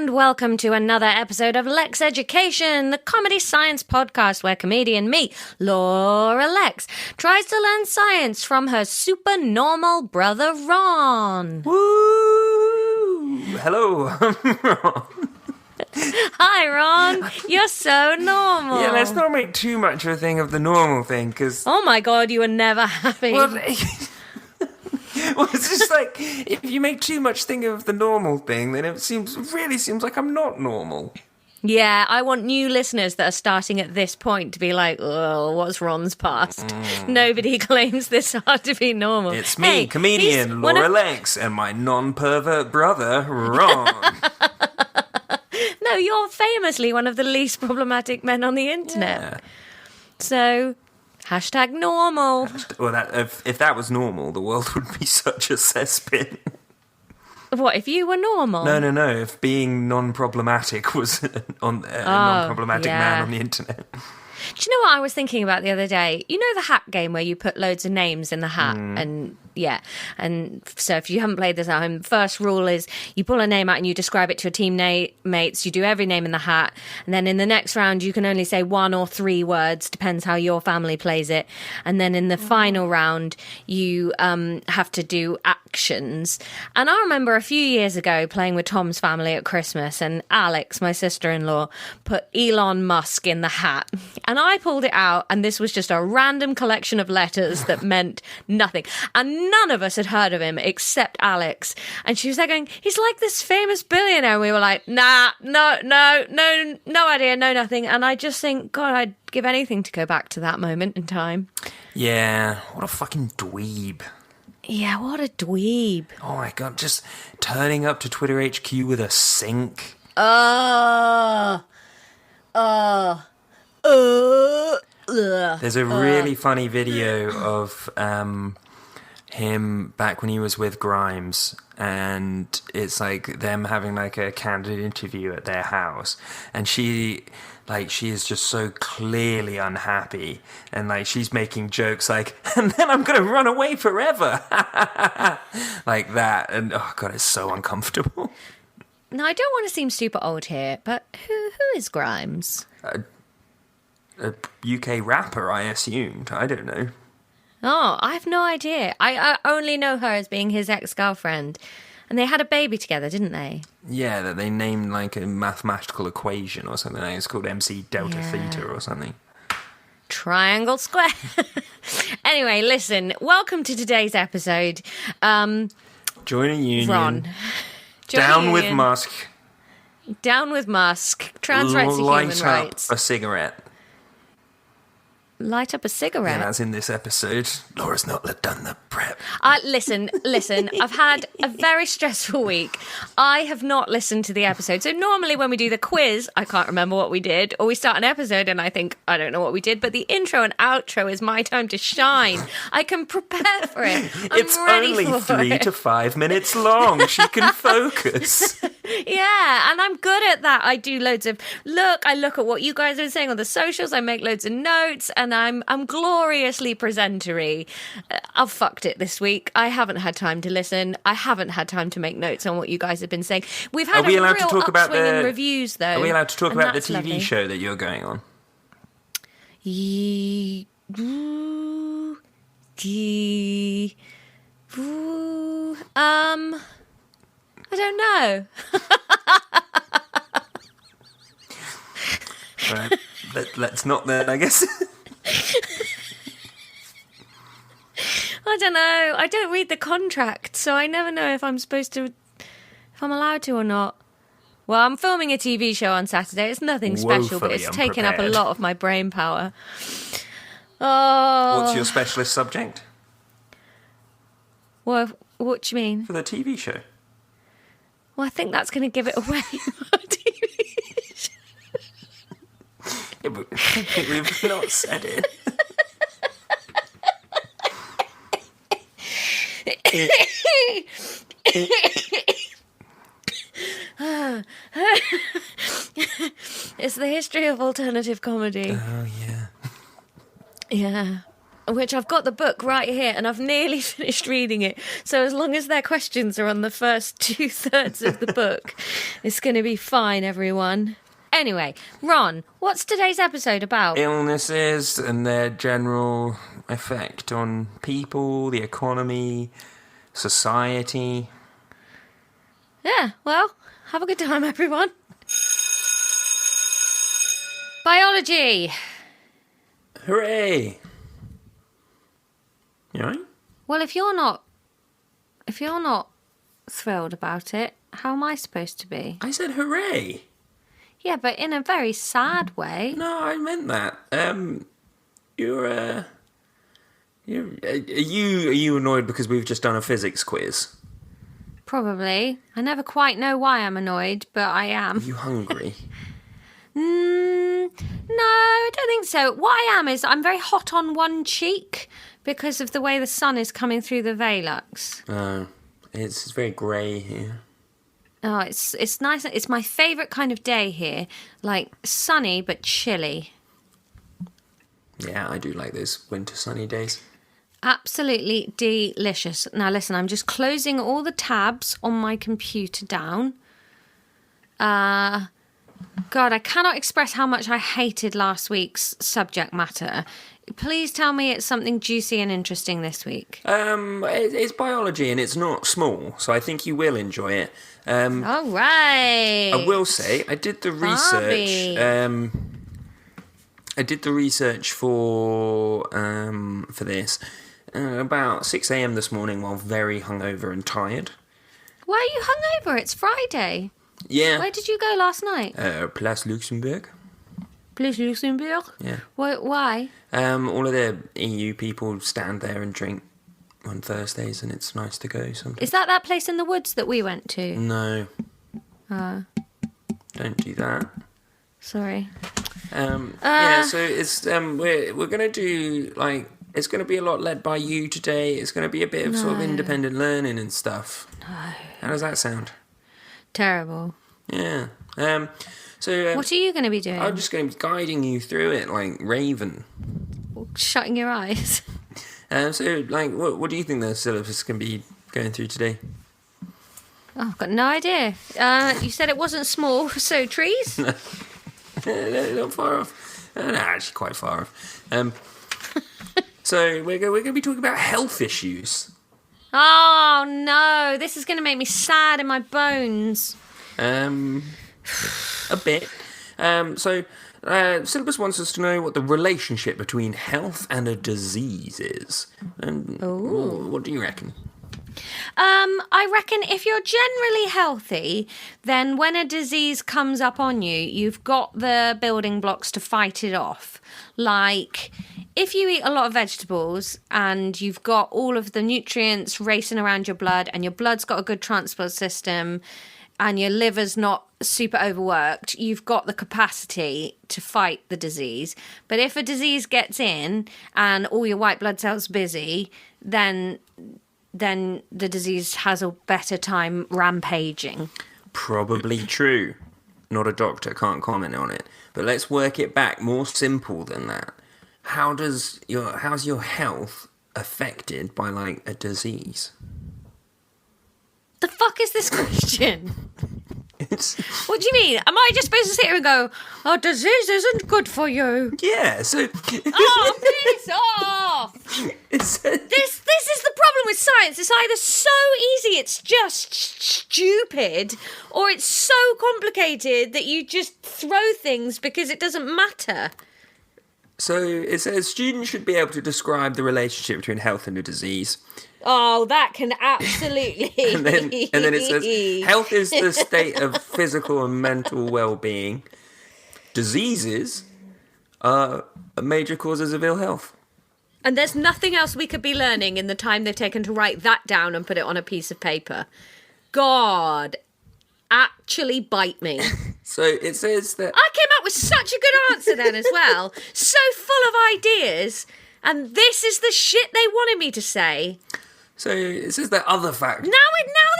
and welcome to another episode of Lexx Education, the comedy science podcast where comedian me, Laura Lexx, tries to learn science from her super normal brother Ron. Woo! Hello, I'm Ron. Hi, Ron. You're so normal. Yeah, let's not make too much of a thing of the normal thing, because... Oh my god, you were never happy. Well, it's just like, if you make too much thing of the normal thing, then it really seems like I'm not normal. Yeah, I want new listeners that are starting at this point to be like, oh, what's Ron's past? Nobody claims this hard to be normal. It's me, comedian Laura Lexx, and my non-pervert brother, Ron. No, you're famously one of the least problematic men on the internet. Yeah. So... Hashtag normal. Well, if that was normal, the world would be such a cesspit. What, if you were normal? No. If being non-problematic was a non-problematic man on the internet. Do you know what I was thinking about the other day? You know the hat game where you put loads of names in the hat and so if you haven't played this at home, first rule is you pull a name out and you describe it to your teammates. You do every name in the hat, and then in the next round you can only say 1 or 3 words, depends how your family plays it, and then in the final round you have to do actions. And I remember a few years ago playing with Tom's family at Christmas, and Alex, my sister-in-law, put Elon Musk in the hat, and I pulled it out, and this was just a random collection of letters that meant nothing, and none of us had heard of him except Alex. And she was there going, he's like this famous billionaire. And we were like, nah, no idea, no nothing. And I just think, God, I'd give anything to go back to that moment in time. Yeah, what a fucking dweeb. Yeah, what a dweeb. Oh my God, just turning up to Twitter HQ with a sink. There's a really funny video of him back when he was with Grimes, and it's like them having like a candid interview at their house, and she is just so clearly unhappy, and like she's making jokes like, and then I'm gonna run away forever like that, and oh God, it's so uncomfortable. Now, I don't want to seem super old here, but who is Grimes? A UK rapper, I assumed. I don't know. Oh, I have no idea. I only know her as being his ex-girlfriend. And they had a baby together, didn't they? Yeah, that they named like a mathematical equation or something. It's called MC Delta Theta or something. Triangle square. Anyway, listen. Welcome to today's episode. Join a union. Ron. Down with Musk. Down with Musk. Trans rights are human rights. Light up a cigarette. Light up a cigarette. Yeah, as in this episode. Laura's not done the prep. Listen. I've had a very stressful week. I have not listened to the episode. So normally when we do the quiz, I can't remember what we did. Or we start an episode and I think, I don't know what we did. But the intro and outro is my time to shine. I can prepare for it. It's only 3 to 5 minutes long. She can focus. Yeah, and I'm good at that. I do loads of I look at what you guys are saying on the socials. I make loads of notes, and I'm gloriously presentery. I've fucked it this week. I haven't had time to listen. I haven't had time to make notes on what you guys have been saying. We've had a real upswing in reviews, though. Are we allowed to talk about the TV show that you're going on? I don't know. Right, let's not then, I guess. I don't know. I don't read the contract, so I never know if I'm allowed to or not. Well, I'm filming a TV show on Saturday. It's nothing special, but it's taken up a lot of my brain power. Oh. What's your specialist subject? Well, what do you mean? For the TV show. Well, I think that's going to give it away. Yeah, but we've not said it. It's the history of alternative comedy. Oh, yeah. Yeah. which I've got the book right here and I've nearly finished reading it. So as long as their questions are on the first 2/3 of the book, it's going to be fine, everyone. Anyway, Ron, what's today's episode about? Illnesses and their general effect on people, the economy, society. Yeah, well, have a good time, everyone. Biology. Hooray! You all right? Well, if you're not thrilled about it, how am I supposed to be? I said hooray! Yeah, but in a very sad way. No, I meant that. Are you annoyed because we've just done a physics quiz? Probably. I never quite know why I'm annoyed, but I am. Are you hungry? No, I don't think so. What I am is I'm very hot on one cheek because of the way the sun is coming through the Velux. Oh, it's very grey here. Oh, it's nice. It's my favourite kind of day here. Like, sunny but chilly. Yeah, I do like those winter sunny days. Absolutely delicious. Now, listen, I'm just closing all the tabs on my computer down. God, I cannot express how much I hated last week's subject matter. Please tell me it's something juicy and interesting this week. It's biology and it's not small, so I think you will enjoy it. All right. I will say, I did the research. I did the research for this about 6 a.m. this morning while very hungover and tired. Why are you hungover? It's Friday. Yeah. Where did you go last night? Place Luxembourg. Place Luxembourg? Yeah. Why? All of the EU people stand there and drink on Thursdays, and it's nice to go sometimes. Is that place in the woods that we went to? No. Don't do that. Sorry. Yeah, so it's we're gonna do like it's gonna be a lot led by you today. It's gonna be a bit of sort of independent learning and stuff. No. How does that sound? Terrible. Yeah. So what are you going to be doing? I'm just going to be guiding you through it like Raven. Shutting your eyes. So like, what do you think the syllabus can be going through today? Oh, I've got no idea. You said it wasn't small, so trees? No, not far off. No, actually quite far off. So we're going to be talking about health issues. Oh, no. This is going to make me sad in my bones. A bit. Syllabus wants us to know what the relationship between health and a disease is. And what do you reckon? I reckon if you're generally healthy, then when a disease comes up on you, you've got the building blocks to fight it off. Like, if you eat a lot of vegetables and you've got all of the nutrients racing around your blood and your blood's got a good transport system and your liver's not super overworked, you've got the capacity to fight the disease. But if a disease gets in and all your white blood cells are busy, then the disease has a better time rampaging. Probably true. Not a doctor, can't comment on it. But let's work it back more simple than that. How's your health affected by like a disease? The fuck is this question? What do you mean? Am I just supposed to sit here and go, "Oh, disease isn't good for you"? Yeah. So. Oh, piss off! This is the problem with science. It's either so easy, it's just stupid, or it's so complicated that you just throw things because it doesn't matter. So it says students should be able to describe the relationship between health and a disease. Oh, that can absolutely. and then it says health is the state of physical and mental well-being. Diseases are major causes of ill health. And there's nothing else we could be learning in the time they've taken to write that down and put it on a piece of paper. God, actually bite me. So it says that... I came up with such a good answer then as well. So full of ideas. And this is the shit they wanted me to say. So it says that other fact. Now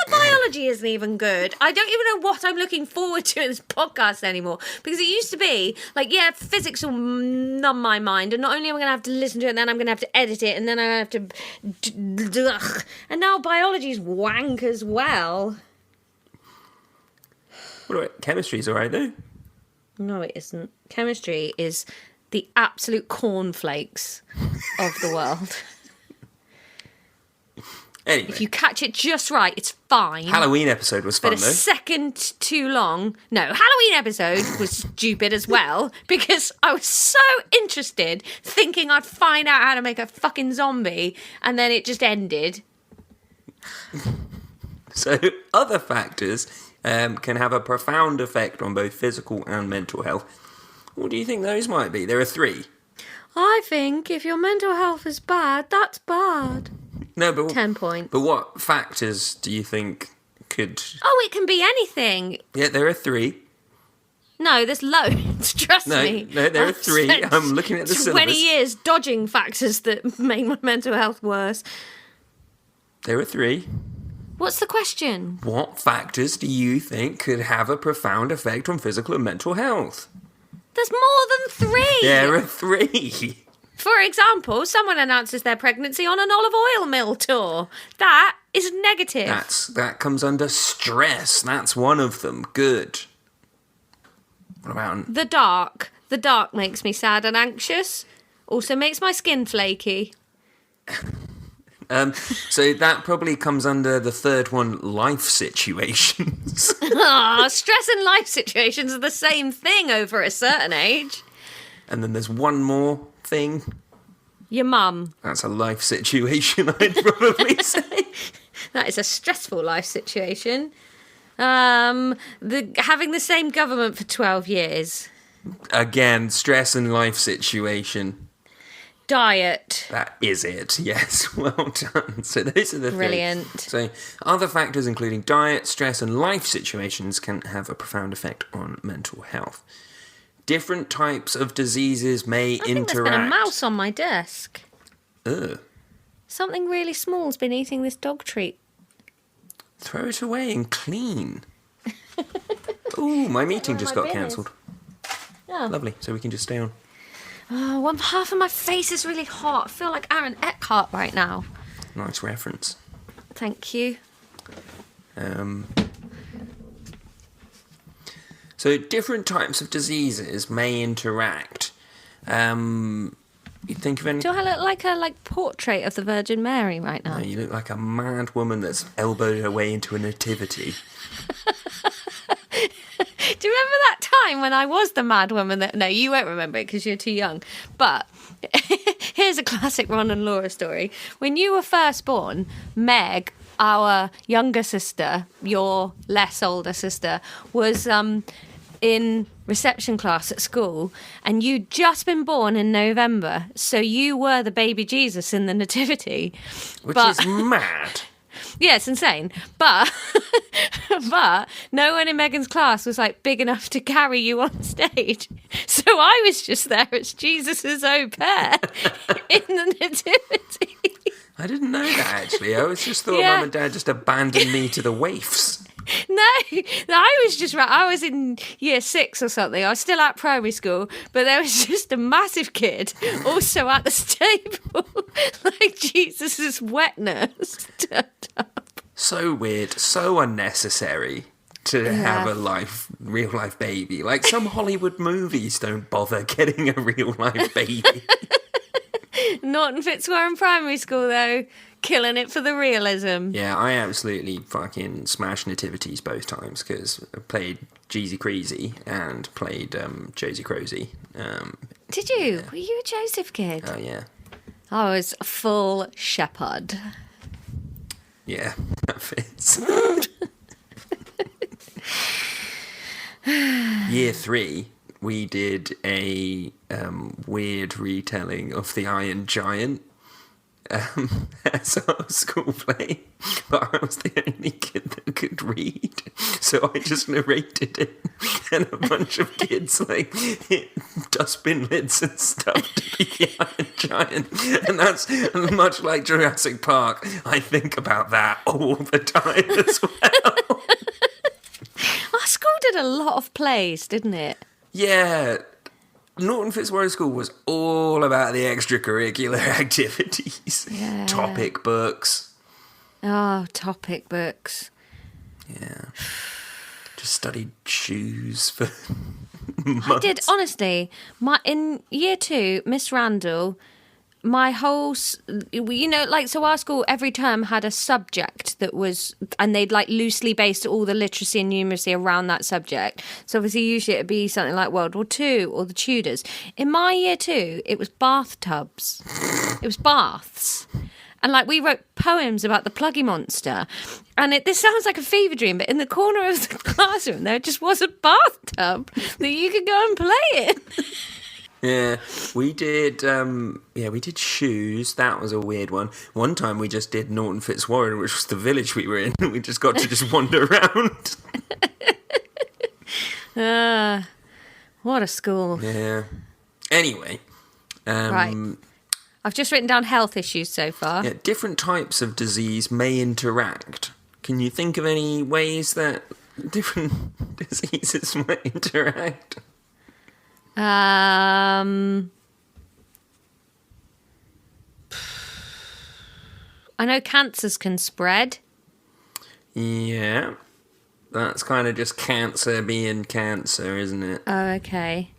the biology isn't even good. I don't even know what I'm looking forward to in this podcast anymore. Because it used to be, like, yeah, physics will numb my mind. And not only am I going to have to listen to it, and then I'm going to have to edit it, and then I have to... And now biology's wank as well. What about chemistry's all right, though? No, it isn't. Chemistry is the absolute cornflakes of the world. Anyway. If you catch it just right, it's fine. Halloween episode was fun, but though. a second too long. No, Halloween episode was stupid as well because I was so interested thinking I'd find out how to make a fucking zombie and then it just ended. So other factors can have a profound effect on both physical and mental health. What do you think those might be? There are 3. I think if your mental health is bad, that's bad. No, but 10 points. But what factors do you think could... Oh, it can be anything. Yeah, there are 3. No, there's loads, trust me. No, there are 3. I'm looking at the 20 syllabus. years dodging factors that make my mental health worse. There are 3. What's the question? What factors do you think could have a profound effect on physical and mental health? There's more than 3. There are 3. For example, someone announces their pregnancy on an olive oil mill tour. That is negative. That comes under stress. That's one of them. Good. What about... The dark. The dark makes me sad and anxious. Also makes my skin flaky. So that probably comes under the third one, life situations. Stress and life situations are the same thing over a certain age. And then there's one more thing. Your mum. That's a life situation, I'd probably say. That is a stressful life situation. Having the same government for 12 years. Again, stress and life situation. Diet. That is it, yes. Well done. So those are the Brilliant. 3. So other factors including diet, stress and life situations can have a profound effect on mental health. Different types of diseases may interact. I think there's been a mouse on my desk. Ugh. Something really small's been eating this dog treat. Throw it away and clean. Ooh, my meeting just got cancelled. Oh. Lovely, so we can just stay on. Oh, one half of my face is really hot. I feel like Aaron Eckhart right now. Nice reference. Thank you. So different types of diseases may interact. You think of any? Do I look like a portrait of the Virgin Mary right now? No, you look like a mad woman that's elbowed her way into a nativity. Do you remember that time when I was the mad woman that... No, you won't remember it because you're too young. But here's a classic Ron and Laura story. When you were first born, Meg, our younger sister, your less older sister, was in reception class at school, and you'd just been born in November, so you were the baby Jesus in the nativity. Which is mad. Yeah, it's insane. But no one in Megan's class was like big enough to carry you on stage. So I was just there as Jesus's au pair in the nativity. I didn't know that, actually. I was just thought Mum and Dad just abandoned me to the waifs. No, I was in year 6 or something. I was still at primary school, but there was just a massive kid also at the stable, like Jesus's wet nurse turned up. So weird, so unnecessary to have a real life baby. Like some Hollywood movies don't bother getting a real life baby. Not in Fitzwarren Primary School, though. Killing it for the realism. Yeah, I absolutely fucking smashed nativities both times because I played Jeezy Crazy and played Josie Crozy. Did you? Yeah. Were you a Joseph kid? Oh, yeah. I was a full shepherd. Yeah, that fits. Year 3, we did a weird retelling of The Iron Giant. as our school play, but I was the only kid that could read, so I just narrated it, and a bunch of kids like hit dustbin lids and stuff to be the Iron Giant, and that's much like Jurassic Park. I think about that all the time as well. Our school did a lot of plays, didn't it? Yeah. Norton Fitzwarren School was all about the extracurricular activities. Yeah. Topic books. Oh, topic books. Yeah. Just studied shoes for months. I did, honestly. In year 2, Miss Randall, my whole, so our school every term had a subject that was, and they'd like loosely based all the literacy and numeracy around that subject. So obviously usually it'd be something like World War II or the Tudors. In my year 2, it was bathtubs. It was baths. And like we wrote poems about the Pluggy Monster. And this sounds like a fever dream, but in the corner of the classroom there just was a bathtub that you could go and play in. Yeah, we did shoes. That was a weird one. One time we just did Norton Fitzwarren, which was the village we were in. We just got to just wander around. What a school. Yeah. Anyway. Right. I've just written down health issues so far. Yeah, different types of disease may interact. Can you think of any ways that different diseases might interact? I know cancers can spread. Yeah. That's kind of just cancer being cancer, isn't it? Oh, okay.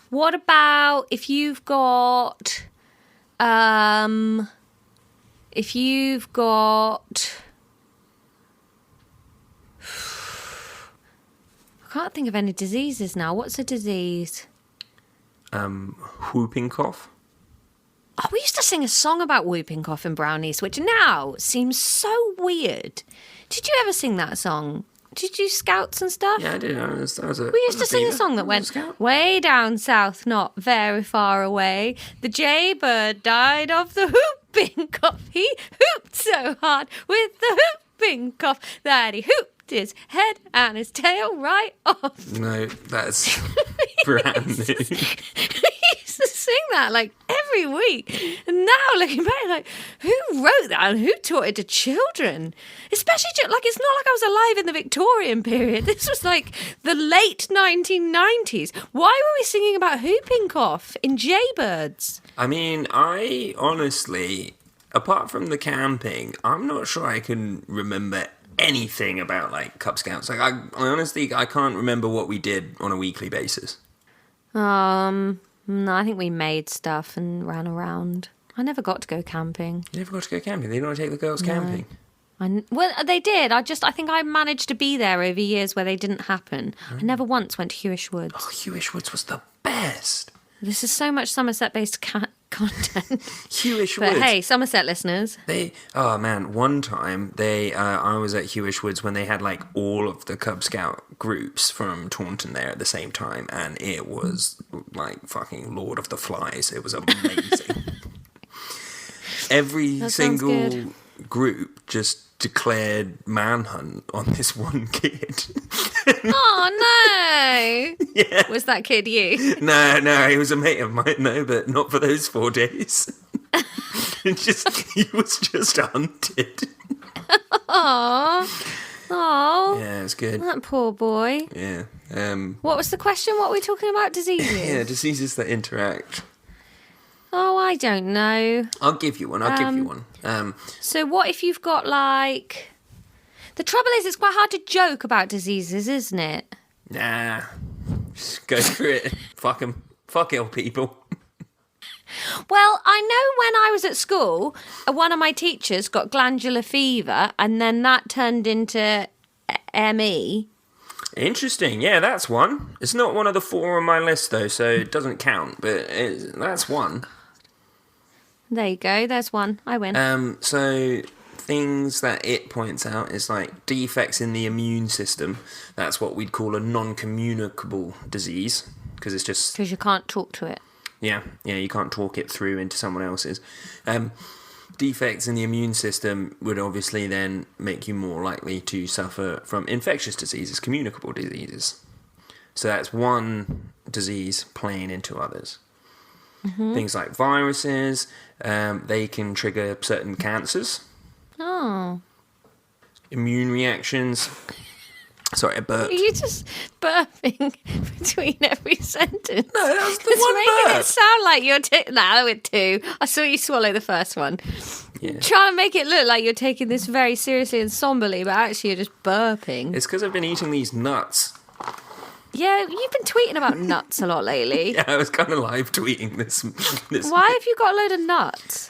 What about if you've got I can't think of any diseases now. What's a disease? Whooping cough. Oh, we used to sing a song about whooping cough in Brownies, which now seems so weird. Did you ever sing that song? Did you do scouts and stuff? Yeah, I did. We used to sing a song that went, way down south, not very far away. The jaybird died of the whooping cough. He hooped so hard with the whooping cough that he hooped his head and his tail right off. No, that's brand new. We used to sing that like every week. And now looking back, like, who wrote that and who taught it to children? Especially, like, it's not like I was alive in the Victorian period. This was like the late 1990s. Why were we singing about whooping cough in jaybirds? I mean, I honestly, apart from the camping, I'm not sure I can remember anything about like Cub Scouts. Like I honestly, I can't remember what we did on a weekly basis. No, I think we made stuff and ran around. I never got to go camping. You never got to go camping? They didn't want to take the girls camping? Well, they did. I think I managed to be there over years where they didn't happen. I never once went to Hewish Woods. Oh, Hewish Woods was the best. This is so much Somerset-based content. Hewish But Woods. hey, Somerset listeners. One time I was at Hewish Woods when they had like all of the Cub Scout groups from Taunton there at the same time, and it was like fucking Lord of the Flies. It was amazing. Every single group just declared manhunt on this one kid. Oh no! Yeah. Was that kid you? No, he was a mate of mine, no, but not for those 4 days. He was just hunted. Oh. Yeah, it's good. That poor boy. Yeah. What was the question? What were we talking about? Diseases? Yeah, diseases that interact. Oh, I don't know. I'll give you one. So what if you've got like... The trouble is it's quite hard to joke about diseases, isn't it? Nah. Just go for it. Fuck 'em. Fuck ill people. Well, I know when I was at school, one of my teachers got glandular fever and then that turned into ME. Interesting. Yeah, that's one. It's not one of the 4 on my list, though, so it doesn't count, but that's one. There you go. There's one. I win. So things that it points out is like defects in the immune system. That's what we'd call a non-communicable disease, because it's just... Because you can't talk to it. Yeah, you can't talk it through into someone else's. Defects in the immune system would obviously then make you more likely to suffer from infectious diseases, communicable diseases. So that's one disease playing into others. Mm-hmm. Things like viruses, they can trigger certain cancers. Oh. Immune reactions. Sorry, I burped. Are you just burping between every sentence? No, that's the it's one making burp. it sound like you're... Nah, with two. I saw you swallow the first one. Yeah. Trying to make it look like you're taking this very seriously and somberly, but actually you're just burping. It's because I've been eating these nuts. Yeah, you've been tweeting about nuts a lot lately. Yeah, I was kind of live tweeting this. Why have you got a load of nuts?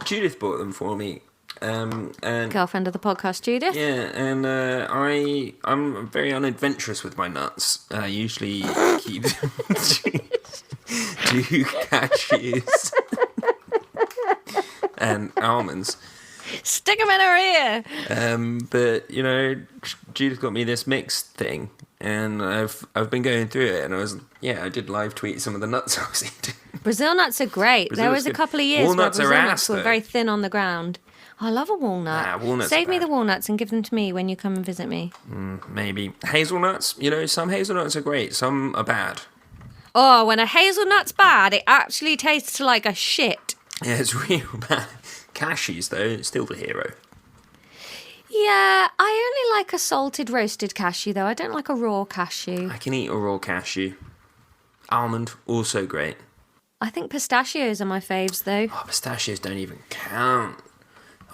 Judith bought them for me. And girlfriend of the podcast, Judith. Yeah, and I'm very unadventurous with my nuts. I usually keep them to cashews and almonds. Stick them in her ear. But Judith got me this mixed thing, and I've been going through it, and I did live tweet some of the nuts I was eating. Brazil nuts are great. There was a couple of years Walnuts where Brazil are nuts were very thin on the ground. I love a walnut. Walnuts Save me the walnuts and give them to me when you come and visit me. Maybe. Hazelnuts, some hazelnuts are great, some are bad. Oh, when a hazelnut's bad, it actually tastes like a shit. Yeah, it's real bad. Cashews, though, still the hero. Yeah, I only like a salted roasted cashew, though. I don't like a raw cashew. I can eat a raw cashew. Almond, also great. I think pistachios are my faves, though. Oh, pistachios don't even count.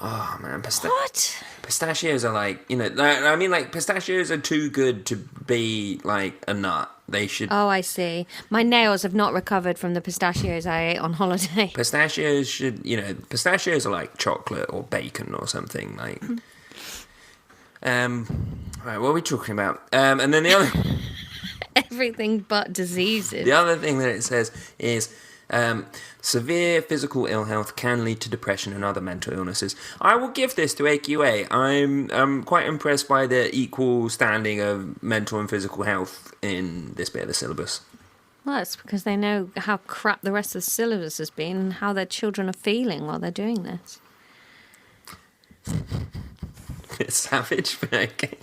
Oh, man. What? Pistachios are like, pistachios are too good to be like a nut. They should... Oh, I see. My nails have not recovered from the pistachios I ate on holiday. Pistachios should, pistachios are like chocolate or bacon or something. Like, right, what are we talking about? And then the other... Everything but diseases. The other thing that it says is... severe physical ill health can lead to depression and other mental illnesses. I will give this to AQA. I'm quite impressed by the equal standing of mental and physical health in this bit of the syllabus. Well, it's because they know how crap the rest of the syllabus has been and how their children are feeling while they're doing this. It's savage, but okay.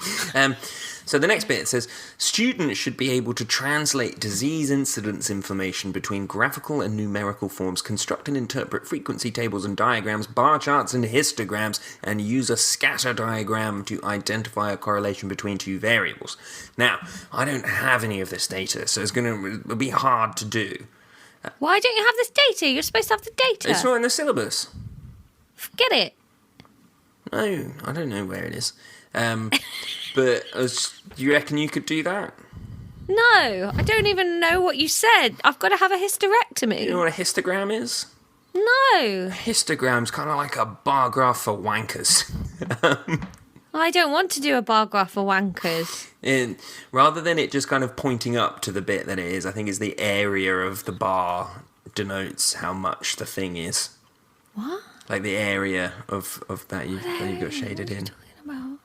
So the next bit says, students should be able to translate disease incidence information between graphical and numerical forms, construct and interpret frequency tables and diagrams, bar charts and histograms, and use a scatter diagram to identify a correlation between two variables. Now, I don't have any of this data, so it'll be hard to do. Why don't you have this data? You're supposed to have the data. It's not in the syllabus. Forget it. No, I don't know where it is. But do you reckon you could do that? No, I don't even know what you said. I've got to have a hysterectomy. You know what a histogram is? No. A histogram's kind of like a bar graph for wankers. I don't want to do a bar graph for wankers. Rather than it just kind of pointing up to the bit that it is, I think it's the area of the bar denotes how much the thing is. What? Like the area of that you've got shaded in. What are you talking about?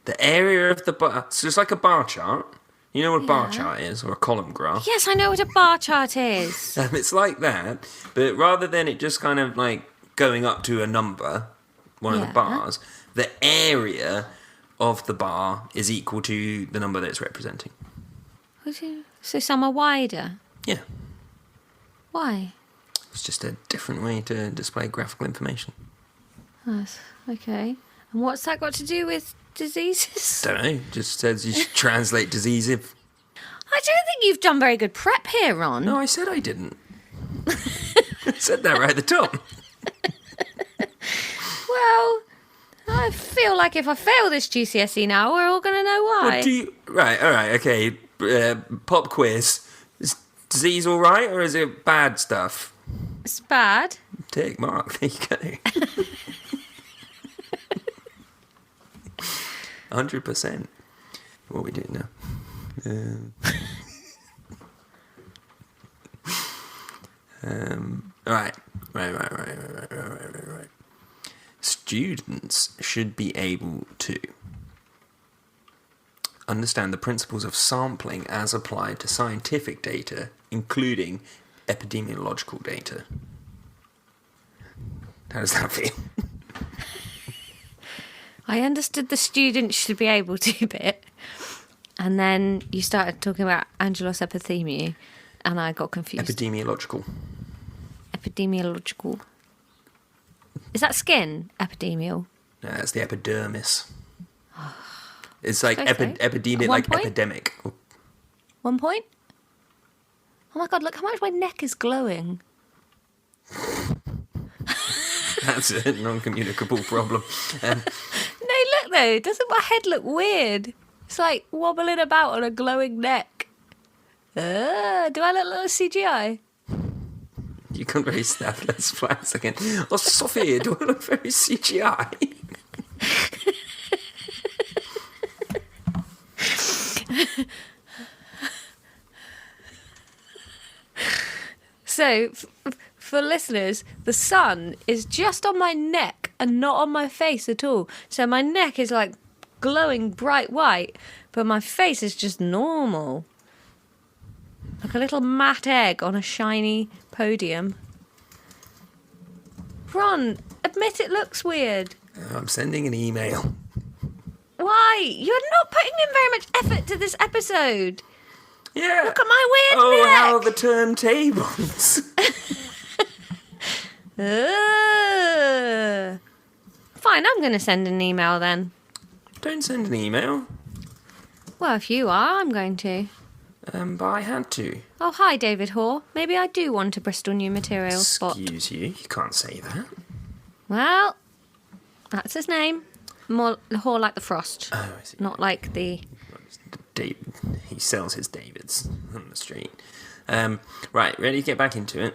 The area of the bar. So it's like a bar chart. You know what a bar chart is, or a column graph? Yes, I know what a bar chart is. It's like that, but rather than it just kind of like going up to a number, one of the bars, the area of the bar is equal to the number that it's representing. So some are wider? Yeah. Why? It's just a different way to display graphical information. Yes, okay. And what's that got to do with diseases? Don't know. Just says you should translate disease. I don't think you've done very good prep here, Ron. No, I said I didn't. I said that right at the top. Well, I feel like if I fail this GCSE now, we're all going to know why. Right, all right, okay. Pop quiz. Is disease all right, or is it bad stuff? It's bad. Tick mark. There you go. 100%. What are we doing now? Right. Students should be able to understand the principles of sampling as applied to scientific data, including epidemiological data. How does that feel? I understood the students should be able to bit, and then you started talking about Angelos epithemiae, and I got confused. Epidemiological. Epidemiological. Is that skin? Epidemial? No, that's the epidermis. It's like epidemic, One like point? epidemic. 1 point? Oh my god, look how much my neck is glowing. That's a non-communicable problem. No, look though, doesn't my head look weird? It's like wobbling about on a glowing neck. Do I look like CGI? You can't very snap. Let's fly a second. Oh, Sophia, do I look very CGI? So, for listeners, the sun is just on my neck and not on my face at all. So my neck is like glowing bright white, but my face is just normal. Like a little matte egg on a shiny podium. Ron, admit it looks weird. I'm sending an email. Why? You're not putting in very much effort to this episode. Yeah. Look at my weird Oh, neck. how the turntables. Fine, I'm going to send an email then. Don't send an email. Well, if you are, I'm going to. But I had to. Oh, hi, David Hoare. Maybe I do want a Bristol New Materials spot. Excuse you can't say that. Well, that's his name. More Hoare like the frost. Oh, I see. Not like the... David. He sells his Davids on the street. Right, ready to get back into it?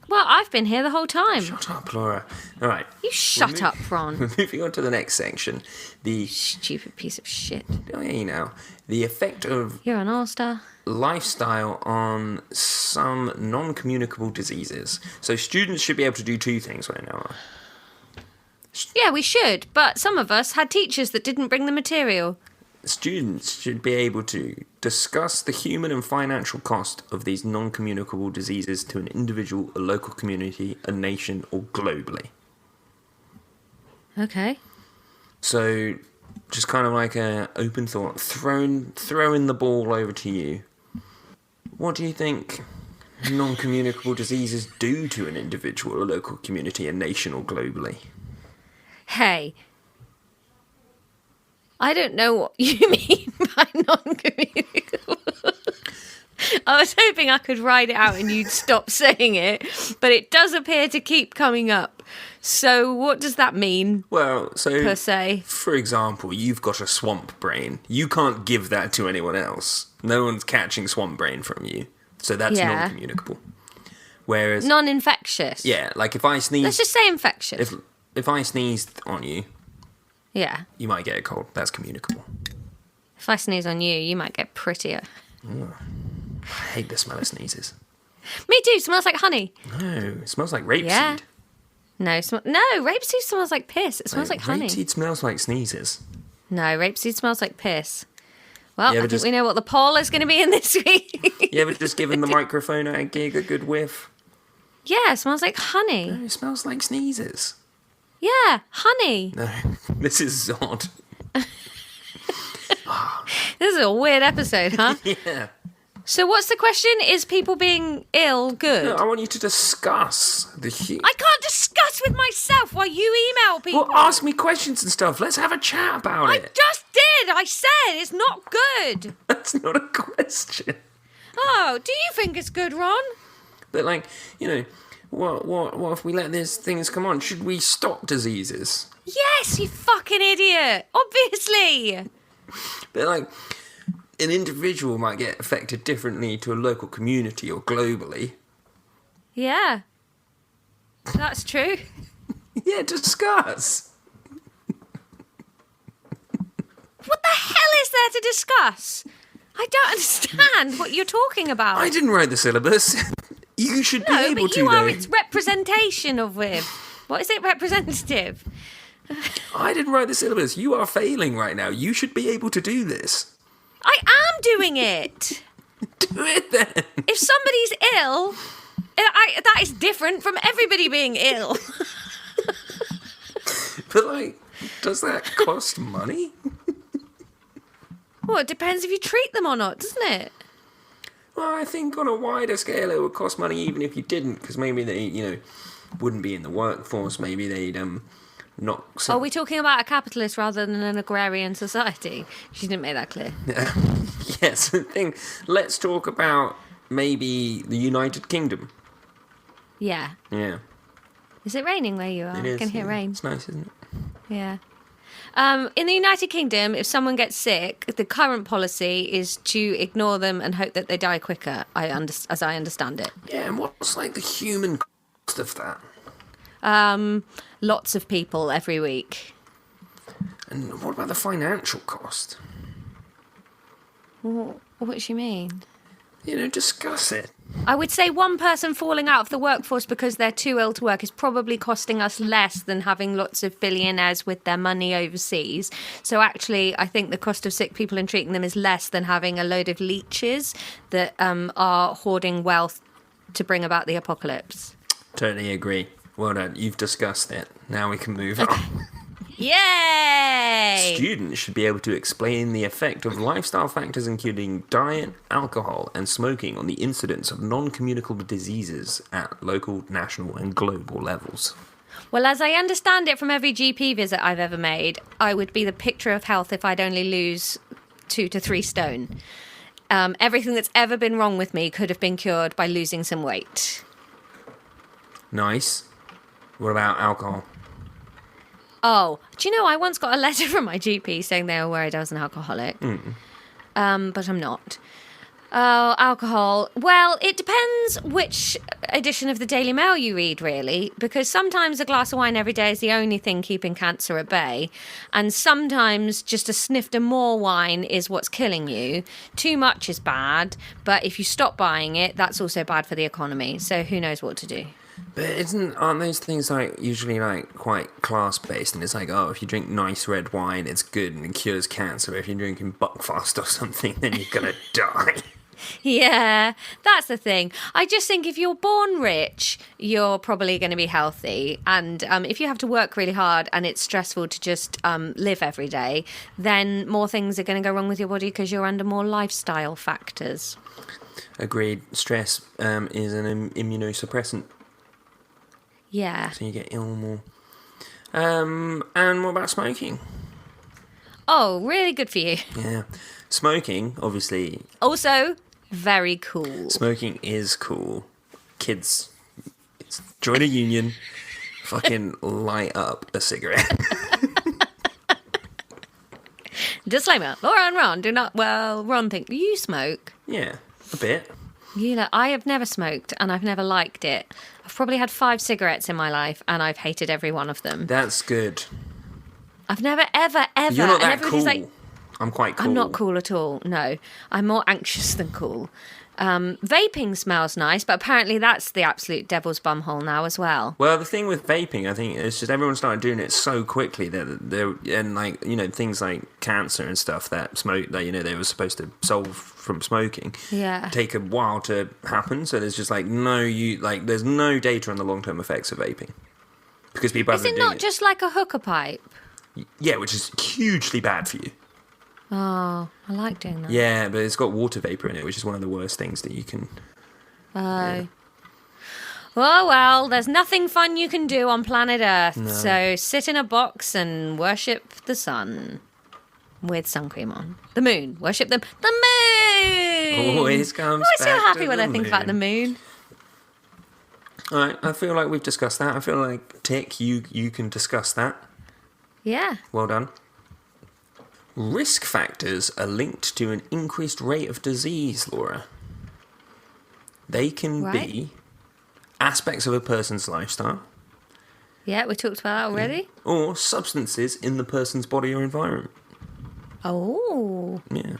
Well, I've been here the whole time. Shut up, Laura. All right. You shut up, Ron. We're moving on to the next section. The... Stupid piece of shit. Oh, yeah, you know. The effect of You're an all-star. lifestyle on some non-communicable diseases. So students should be able to do two things right now. Yeah, we should, but some of us had teachers that didn't bring the material. Students should be able to discuss the human and financial cost of these non-communicable diseases to an individual, a local community, a nation, or globally. Okay. So, just kind of like an open thought, throwing the ball over to you. What do you think non-communicable diseases do to an individual, a local community, a nation, or globally? Hey, I don't know what you mean by non-communicable. I was hoping I could write it out and you'd stop saying it, but it does appear to keep coming up. So what does that mean? Well, so per se, for example, you've got a swamp brain. You can't give that to anyone else. No one's catching swamp brain from you. So that's non-communicable. Whereas non-infectious. Yeah, like if I sneeze, let's just say infectious. If I sneezed on you, yeah, you might get a cold. That's communicable. If I sneeze on you, you might get prettier. Ooh, I hate the smell of sneezes. Me too. Smells like honey. No, it smells like rapeseed. Yeah. No, rapeseed smells like piss. It smells like honey. Rapeseed smells like sneezes. No, rapeseed smells like piss. Well, I think just, we know what the poll is going to be in this week. You ever just given the microphone a gig a good whiff? Yeah, it smells like honey. No, it smells like sneezes. Yeah, honey. No, this is odd. This is a weird episode, huh? Yeah. So what's the question? Is people being ill good? No, I want you to discuss the... I can't discuss with myself while you email people. Well, ask me questions and stuff. Let's have a chat about I it. just did. I said it's not good. That's not a question. Oh, do you think it's good, Ron? But, like, you know, what if we let these things come on? Should we stop diseases? Yes, you fucking idiot. Obviously. But, like, an individual might get affected differently to a local community or globally. Yeah. That's true. Yeah, discuss. What the hell is there to discuss? I don't understand what you're talking about. I didn't write the syllabus. You should be able but to, you are though. its representation of with. What is it, representative? I didn't write the syllabus. You are failing right now. You should be able to do this. I am doing it. Do do it then. If somebody's ill, that is different from everybody being ill. But, like, does that cost money? Well, it depends if you treat them or not, doesn't it? Well, I think on a wider scale it would cost money even if you didn't, because maybe they, wouldn't be in the workforce. Maybe they'd not. Are we talking about a capitalist rather than an agrarian society? She didn't make that clear. Yes, let's talk about maybe the United Kingdom. Yeah. Yeah. Is it raining where you are? It is. I can hear rain. It's nice, isn't it? Yeah. In the United Kingdom, if someone gets sick, the current policy is to ignore them and hope that they die quicker, as I understand it. Yeah, and what's like the human cost of that? Lots of people every week. And what about the financial cost? What do you mean? Discuss it. I would say one person falling out of the workforce because they're too ill to work is probably costing us less than having lots of billionaires with their money overseas. So actually, I think the cost of sick people and treating them is less than having a load of leeches that are hoarding wealth to bring about the apocalypse. Totally agree. Well done. You've discussed it. Now we can move on. Yay! Students should be able to explain the effect of lifestyle factors including diet, alcohol, and smoking on the incidence of non-communicable diseases at local, national, and global levels. Well, as I understand it from every GP visit I've ever made, I would be the picture of health if I'd only lose 2 to 3 stone. Everything that's ever been wrong with me could have been cured by losing some weight. Nice. What about alcohol? Oh, do you know, I once got a letter from my GP saying they were worried I was an alcoholic. But I'm not. Oh, alcohol. Well, it depends which edition of the Daily Mail you read, really, because sometimes a glass of wine every day is the only thing keeping cancer at bay, and sometimes just a sniff of more wine is what's killing you. Too much is bad, but if you stop buying it, that's also bad for the economy, so who knows what to do. But aren't those things usually quite class based? And it's if you drink nice red wine, it's good and it cures cancer. If you're drinking Buckfast or something, then you're gonna die. Yeah, that's the thing. I just think if you're born rich, you're probably going to be healthy. And if you have to work really hard and it's stressful to just live every day, then more things are going to go wrong with your body because you're under more lifestyle factors. Agreed. Stress is an immunosuppressant. Yeah. So you get ill more. And what about smoking? Oh, really good for you. Yeah. Smoking, obviously. Also, very cool. Smoking is cool. Kids, join a union, fucking light up a cigarette. Disclaimer, Laura and Ron do not, Ron thinks, you smoke? Yeah, a bit. I have never smoked and I've never liked it. I've probably had 5 cigarettes in my life and I've hated every one of them. That's good. I've never, ever. You're not that everybody's cool. I'm quite cool. I'm not cool at all, no. I'm more anxious than cool. Vaping smells nice, but apparently that's the absolute devil's bumhole now as well. Well, the thing with vaping, I think, it's just everyone started doing it so quickly that things like cancer and stuff that smoke that they were supposed to solve from smoking, take a while to happen. So there's just there's no data on the long term effects of vaping because people haven't. Is it not just like a hookah pipe? Yeah, which is hugely bad for you. Oh, I like doing that. Yeah, but it's got water vapour in it, which is one of the worst things that you can... Oh. Yeah. Well, there's nothing fun you can do on planet Earth, so sit in a box and worship the sun with sun cream on. The moon. Worship the moon! Always comes I'm always so happy when I think about the moon. All right, I feel like we've discussed that. I feel like, Tick, you can discuss that. Yeah. Well done. Risk factors are linked to an increased rate of disease, Laura. They can be aspects of a person's lifestyle. Yeah, we talked about that already. Or substances in the person's body or environment. Oh. Yeah.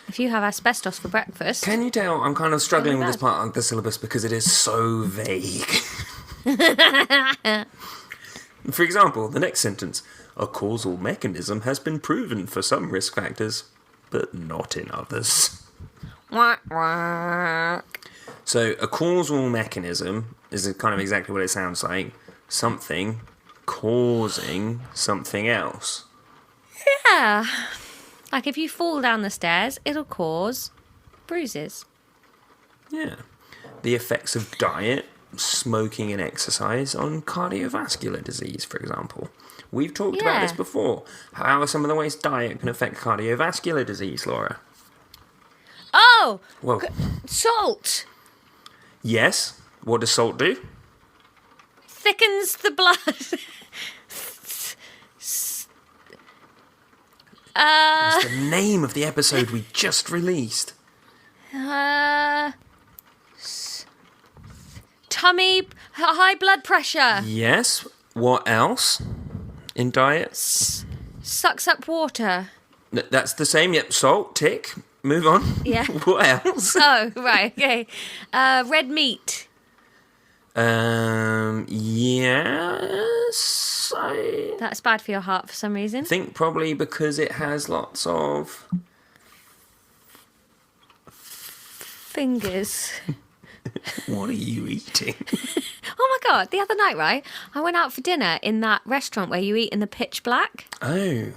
If you have asbestos for breakfast... Can you tell I'm kind of struggling with this part of the syllabus because it is so vague. For example, the next sentence... A causal mechanism has been proven for some risk factors, but not in others. So a causal mechanism is kind of exactly what it sounds like. Something causing something else. Yeah. Like if you fall down the stairs, it'll cause bruises. Yeah. The effects of diet, smoking and exercise on cardiovascular disease, for example. We've talked about this before. How are some of the ways diet can affect cardiovascular disease, Laura? Oh! Whoa. Salt! Yes. What does salt do? Thickens the blood. It's the name of the episode we just released. Tummy, high blood pressure. Yes. What else in diet? Sucks up water. That's the same. Yep. Salt. Tick. Move on. Yeah. What else? Oh, right. Okay. Red meat. Yes. I That's bad for your heart for some reason. think probably because it has lots of... Fingers. What are you eating? Oh my God. The other night, right, I went out for dinner in that restaurant where you eat in the pitch black. Oh,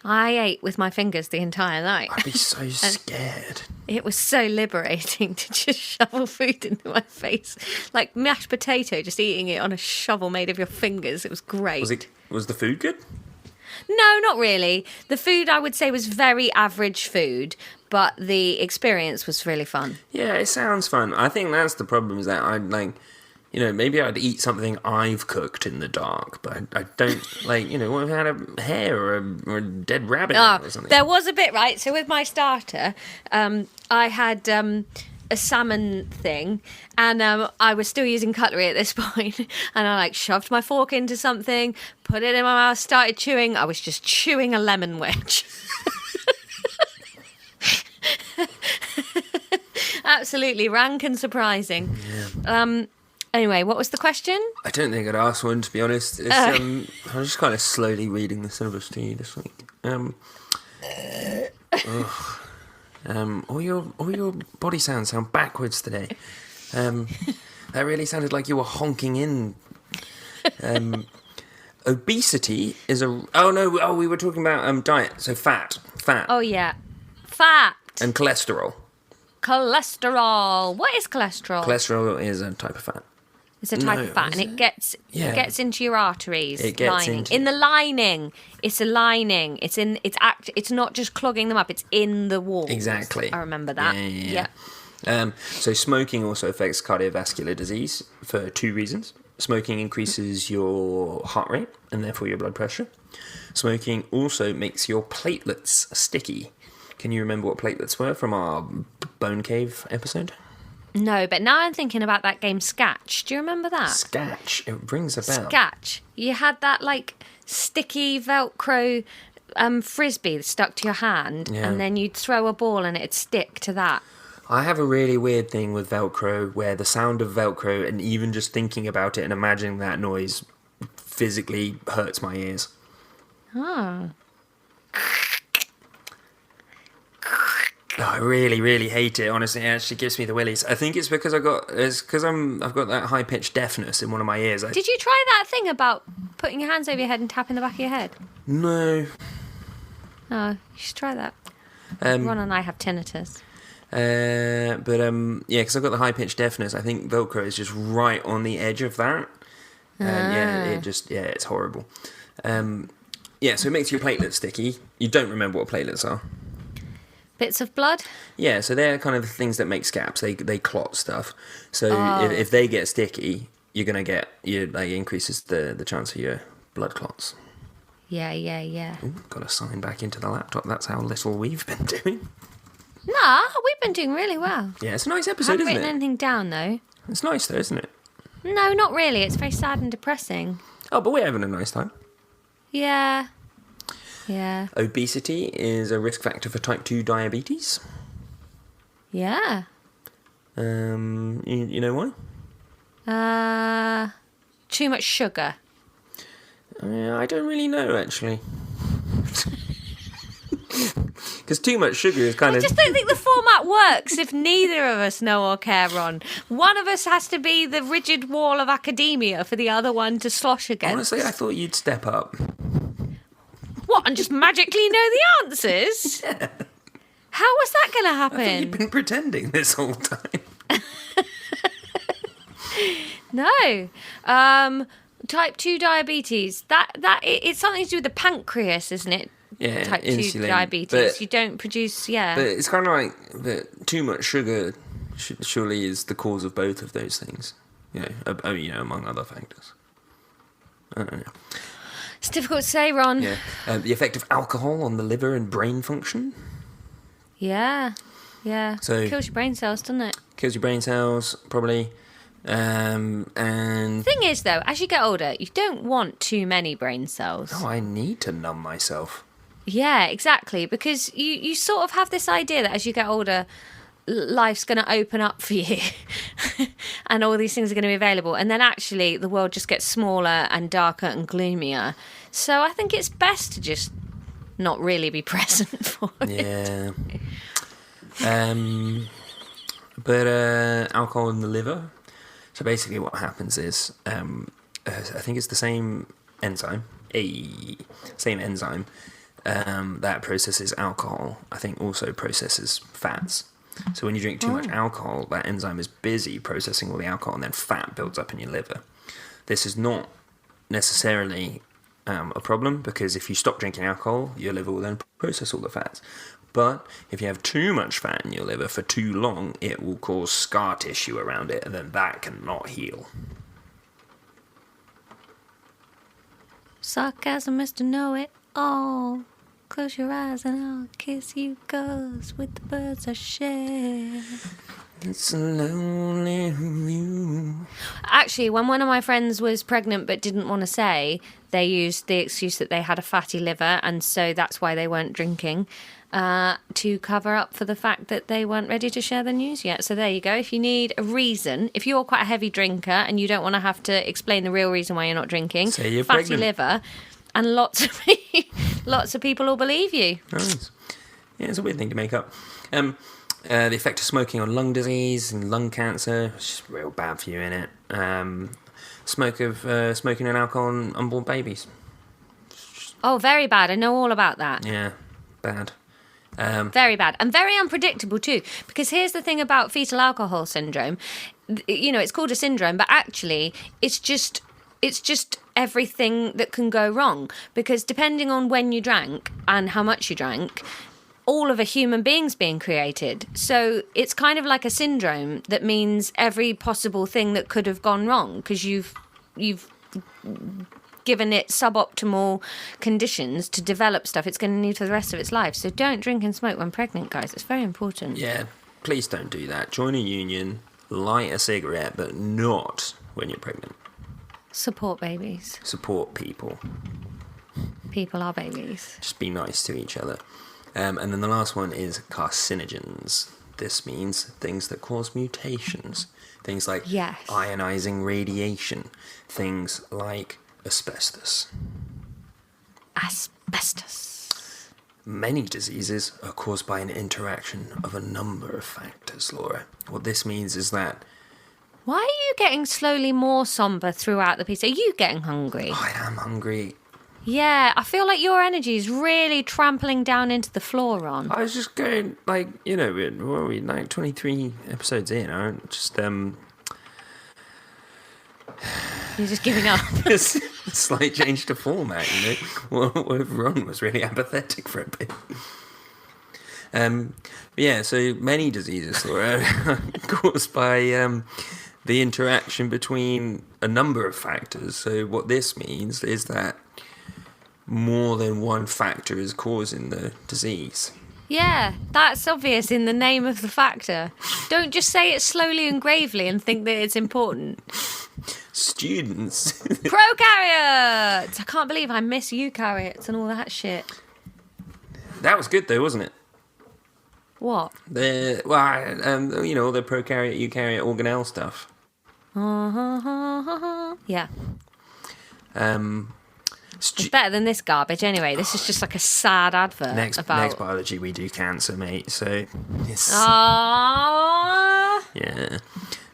I ate with my fingers the entire night. I'd be so scared. It was so liberating to just shovel food into my face. Like mashed potato, just eating it on a shovel made of your fingers. It was great. Was the food good? No, not really. The food, I would say, was very average food, but the experience was really fun. Yeah, it sounds fun. I think that's the problem, is that maybe I'd eat something I've cooked in the dark, but I don't, what if I had a hare or a dead rabbit or something? There was a bit, right? So with my starter, I had a salmon thing, and I was still using cutlery at this point, and I shoved my fork into something, put it in my mouth, started chewing. I was just chewing a lemon wedge. Absolutely rank and surprising. Yeah. Anyway, what was the question? I don't think I'd asked one, to be honest. It's, I'm just kind of slowly reading the syllabus to you this week. All your body sounds sound backwards today. That really sounded like you were honking in. Obesity is a... we were talking about diet, so fat. Oh, yeah. Fat. And cholesterol. Cholesterol. What is cholesterol? Cholesterol is a type of fat. It's a type of fat, and it gets into your arteries. It gets lining. In the lining. It's a lining. It's not just clogging them up. It's in the walls. Exactly. I remember that. Yeah. So smoking also affects cardiovascular disease for two reasons. Smoking increases your heart rate and therefore your blood pressure. Smoking also makes your platelets sticky. Can you remember what platelets were from our Bone Cave episode? No, but now I'm thinking about that game Scatch. Do you remember that? Scatch. It rings a bell. Scatch. You had that sticky Velcro frisbee stuck to your hand, and then you'd throw a ball and it'd stick to that. I have a really weird thing with Velcro where the sound of Velcro and even just thinking about it and imagining that noise physically hurts my ears. Oh. I really, really hate it. Honestly, it actually gives me the willies. I think it's because I've got that high pitched deafness in one of my ears. Did you try that thing about putting your hands over your head and tapping the back of your head? No. Oh, you should try that. Ron and I have tinnitus. Because I've got the high pitched deafness. I think Velcro is just right on the edge of that. It's horrible. So it makes your platelets sticky. You don't remember what platelets are. Bits of blood? Yeah, so they're kind of the things that make scabs. They clot stuff. So if they get sticky, you're going to get... increases the chance of your blood clots. Yeah. Ooh, got to sign back into the laptop. That's how little we've been doing. Nah, we've been doing really well. Yeah, it's a nice episode, I haven't isn't it? written anything down, though. It's nice, though, isn't it? No, not really. It's very sad and depressing. Oh, but we're having a nice time. Yeah. Obesity is a risk factor for type 2 diabetes. Yeah. You know why? Too much sugar. I don't really know, actually. Because too much sugar is kind I of... just don't think the format works if neither of us know or care, Ron. One of us has to be the rigid wall of academia for the other one to slosh against. Honestly, I thought you'd step up. What, and just magically know the answers? Yeah. How was that going to happen? I thought you'd been pretending this whole time. No. Type 2 diabetes. It's something to do with the pancreas, isn't it? Yeah, Type 2 insulin, diabetes. You don't produce, But it's kind of like that too much sugar surely is the cause of both of those things. Among other factors. I don't know. It's difficult to say, Ron. Yeah. The effect of alcohol on the liver and brain function. Yeah. So kills your brain cells, doesn't it? Kills your brain cells, probably. And thing is, though, as you get older, you don't want too many brain cells. Oh, I need to numb myself. Yeah, exactly. Because you sort of have this idea that as you get older, life's going to open up for you and all these things are going to be available. And then actually the world just gets smaller and darker and gloomier. So I think it's best to just not really be present for it. Yeah. But alcohol in the liver. So basically what happens is, I think it's the same enzyme that processes alcohol, I think also processes fats. So when you drink too much alcohol, that enzyme is busy processing all the alcohol and then fat builds up in your liver. This is not necessarily a problem because if you stop drinking alcohol, your liver will then process all the fats. But if you have too much fat in your liver for too long, it will cause scar tissue around it and then that cannot heal. Sarcasm is to know it all. Close your eyes and I'll kiss you, 'cause with the birds I share. It's a lonely view. Actually, when one of my friends was pregnant but didn't want to say, they used the excuse that they had a fatty liver, and so that's why they weren't drinking, to cover up for the fact that they weren't ready to share the news yet. So there you go. If you need a reason, if you're quite a heavy drinker and you don't want to have to explain the real reason why you're not drinking, say you're fatty pregnant. liver, and lots of people will believe you. Nice. Yeah, it's a weird thing to make up. The effect of smoking on lung disease and lung cancer, it's just real bad for you, innit? Smoking and alcohol on unborn babies. Oh, very bad. I know all about that. Yeah, bad. Very bad. And very unpredictable too. Because here's the thing about fetal alcohol syndrome. You know, it's called a syndrome, but actually it's just everything that can go wrong. Because depending on when you drank and how much you drank, all of a human being's being created. So it's kind of like a syndrome that means every possible thing that could have gone wrong because you've given it suboptimal conditions to develop stuff it's going to need for the rest of its life. So don't drink and smoke when pregnant, guys. It's very important. Yeah, please don't do that. Join a union, light a cigarette, but not when you're pregnant. Support babies. Support people. People are babies. Just be nice to each other. And then the last one is carcinogens. This means things that cause mutations. Things like ionizing radiation. Things like asbestos. Asbestos. Many diseases are caused by an interaction of a number of factors, Laura. What this means is that... Why are you getting slowly more sombre throughout the piece? Are you getting hungry? I am hungry. Yeah, I feel like your energy is really trampling down into the floor, Ron. I was just going, like, you know, what are we, like 23 episodes in, I don't just, You're just giving up. a slight change to format, you know. What if Ron was really apathetic for a bit? Yeah, so many diseases are caused by the interaction between a number of factors. So what this means is that more than one factor is causing the disease. Yeah, that's obvious in the name of the factor. Don't just say it slowly and gravely and think that it's important. Students. Prokaryotes! I can't believe I miss eukaryotes and all that shit. That was good though, wasn't it? What? You know, all the prokaryote, eukaryote, organelle stuff. Yeah. It's better than this garbage anyway. This is just like a sad advert Next biology we do cancer, mate. So it's... Yeah.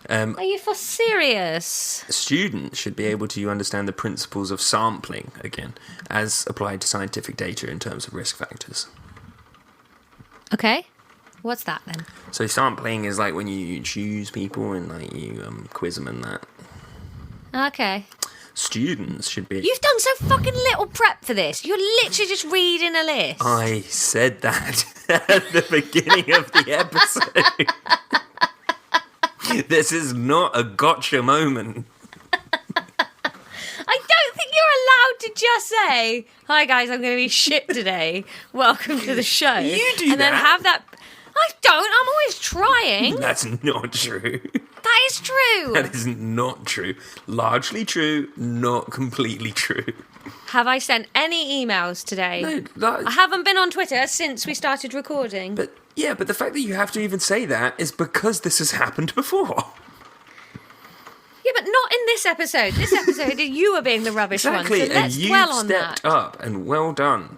Are you for serious? Students should be able to understand the principles of sampling, again, as applied to scientific data in terms of risk factors. Okay. What's that then? So sampling is like when you choose people and like you quiz them and that. Okay. Students should be... You've done so fucking little prep for this. You're literally just reading a list. I said that at the beginning of the episode. This is not a gotcha moment. I don't think you're allowed to just say, "Hi guys, I'm going to be shit today. Welcome to the show." You do and then have that. I don't. I'm always trying. That's not true. That is true. That is not true. Largely true, not completely true. Have I sent any emails today? No, I haven't been on Twitter since we started recording. But the fact that you have to even say that is because this has happened before. Yeah, but not in this episode. This episode, you were being the rubbish exactly, one. So let's dwell on that. And you stepped up, and well done.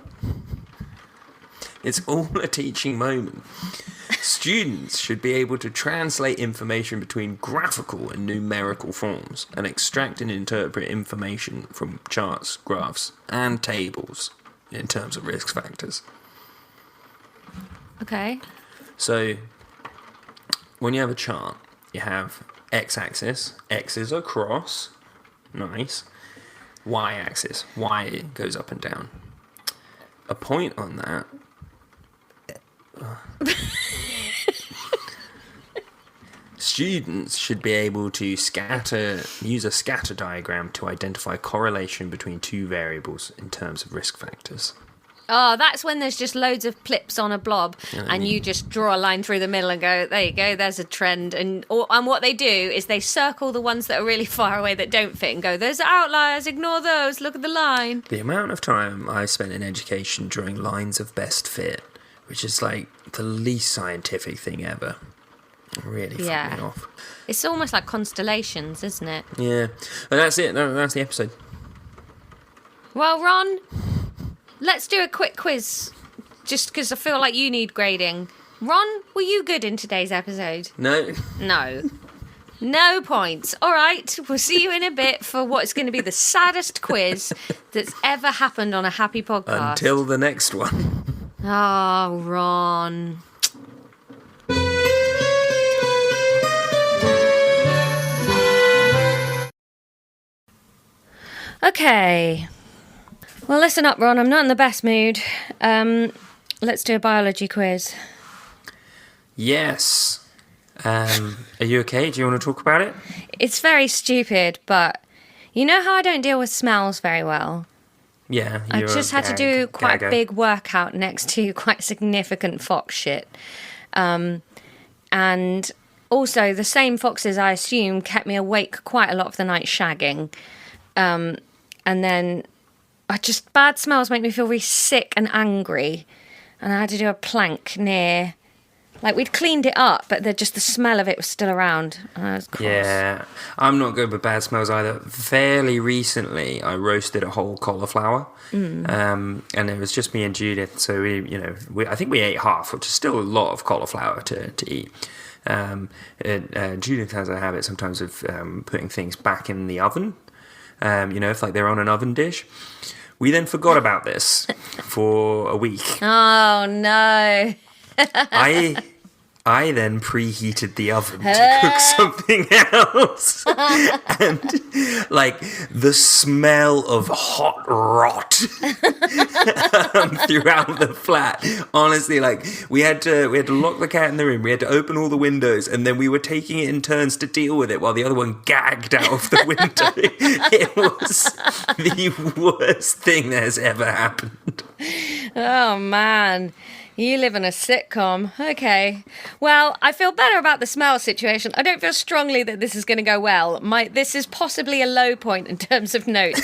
It's all a teaching moment. Students should be able to translate information between graphical and numerical forms and extract and interpret information from charts, graphs, and tables in terms of risk factors. Okay. So, when you have a chart, you have x-axis, x is across, nice. Y-axis, y goes up and down. A point on that... Students should be able to use a scatter diagram to identify correlation between two variables in terms of risk factors. Oh, that's when there's just loads of plips on a blob and you just draw a line through the middle and go, there you go, there's a trend. And what they do is they circle the ones that are really far away that don't fit and go, those are outliers, ignore those, look at the line. The amount of time I spent in education drawing lines of best fit, which is like the least scientific thing ever, really fucked me off. It's almost like constellations, isn't it? Yeah. But that's it. That's the episode. Well, Ron... Let's do a quick quiz, just because I feel like you need grading. Ron, were you good in today's episode? No. No points. All right, we'll see you in a bit for what's going to be the saddest quiz that's ever happened on a happy podcast. Until the next one. Oh, Ron. Okay. Well, listen up, Ron. I'm not in the best mood. Let's do a biology quiz. Yes. Are you okay? Do you want to talk about it? It's very stupid, but you know how I don't deal with smells very well? Yeah. I just had to do quite a big workout next to quite significant fox shit. And also, the same foxes, I assume, kept me awake quite a lot of the night shagging. And then... bad smells make me feel really sick and angry. And I had to do a plank near... Like, we'd cleaned it up, but the smell of it was still around. And I was cross. Yeah, I'm not good with bad smells either. Fairly recently, I roasted a whole cauliflower. And it was just me and Judith. So, I think we ate half, which is still a lot of cauliflower to eat. Judith has a habit sometimes of putting things back in the oven. If like they're on an oven dish. We then forgot about this for a week. Oh, no. I then preheated the oven to cook something else. And, like, the smell of hot rot throughout the flat. Honestly, like, we had to lock the cat in the room. We had to open all the windows. And then we were taking it in turns to deal with it while the other one gagged out of the window. It was the worst thing that has ever happened. Oh, man. You live in a sitcom. Okay. Well, I feel better about the smell situation. I don't feel strongly that this is going to go well. This is possibly a low point in terms of notes.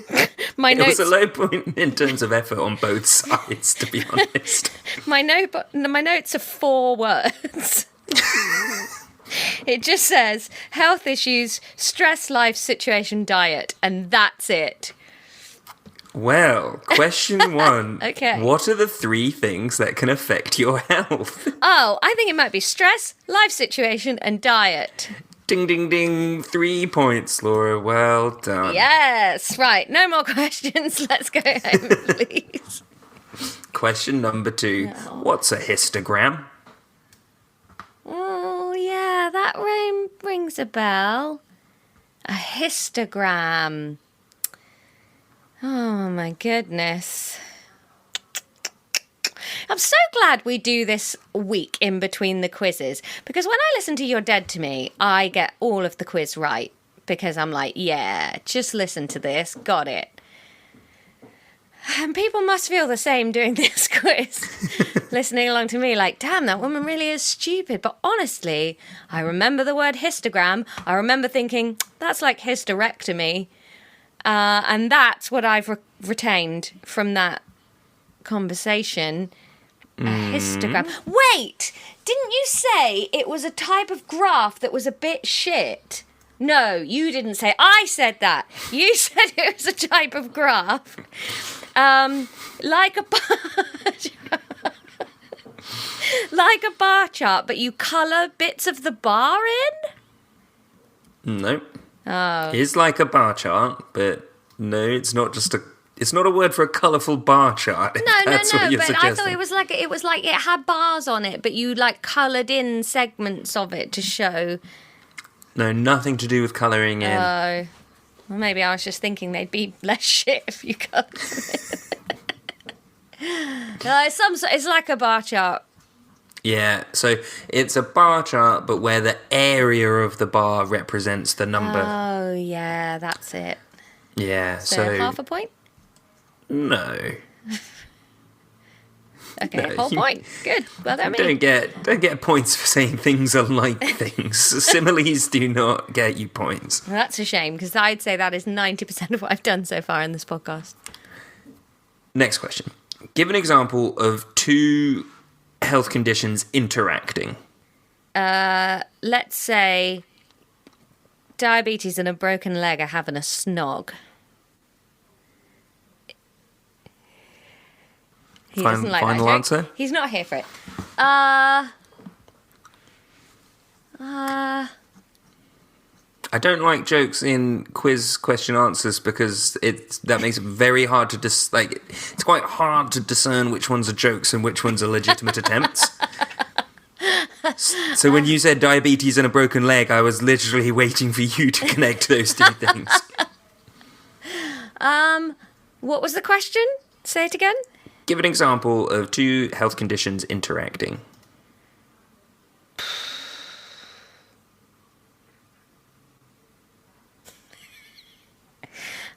It was a low point in terms of effort on both sides, to be honest. My notes are 4 words. It just says health issues, stress, life situation, diet, and that's it. Well, question 1. Okay. What are the 3 things that can affect your health? Oh, I think it might be stress, life situation, and diet. Ding, ding, ding. 3 points, Laura. Well done. Yes. Right. No more questions. Let's go home, please. Question number 2. What's a histogram? Oh, yeah, that rings a bell. A histogram. Oh, my goodness. I'm so glad we do this week in between the quizzes, because when I listen to You're Dead to Me, I get all of the quiz right, because I'm like, yeah, just listen to this, got it. And people must feel the same doing this quiz, listening along to me like, damn, that woman really is stupid. But honestly, I remember the word histogram. I remember thinking, that's like hysterectomy. And that's what I've retained from that conversation. A histogram. Wait, didn't you say it was a type of graph that was a bit shit? No, you didn't say. I said that. You said it was a type of graph. Like a like a bar chart, but you colour bits of the bar in? No. Oh. It's like a bar chart, but no, it's not a word for a colourful bar chart. No, what you're but suggesting. I thought it was like it had bars on it, but you like coloured in segments of it to show. No, nothing to do with colouring in. Oh. Well, maybe I was just thinking they'd be less shit if you coloured it. No, it's like a bar chart. Yeah, so it's a bar chart, but where the area of the bar represents the number. Oh, yeah, that's it. Yeah, So half a point? No. Okay, No, whole point. Good. Well done, me. Don't get points for saying things are like things. Similes do not get you points. Well, that's a shame, because I'd say that is 90% of what I've done so far in this podcast. Next question. Give an example of 2 health conditions interacting. Let's say diabetes and a broken leg are having a snog. He doesn't like final that joke. answer? He's not here for it. I don't like jokes in quiz question answers because that makes it very hard to it's quite hard to discern which ones are jokes and which ones are legitimate attempts. So when you said diabetes and a broken leg, I was literally waiting for you to connect those 2 things. What was the question? Say it again. Give an example of 2 health conditions interacting.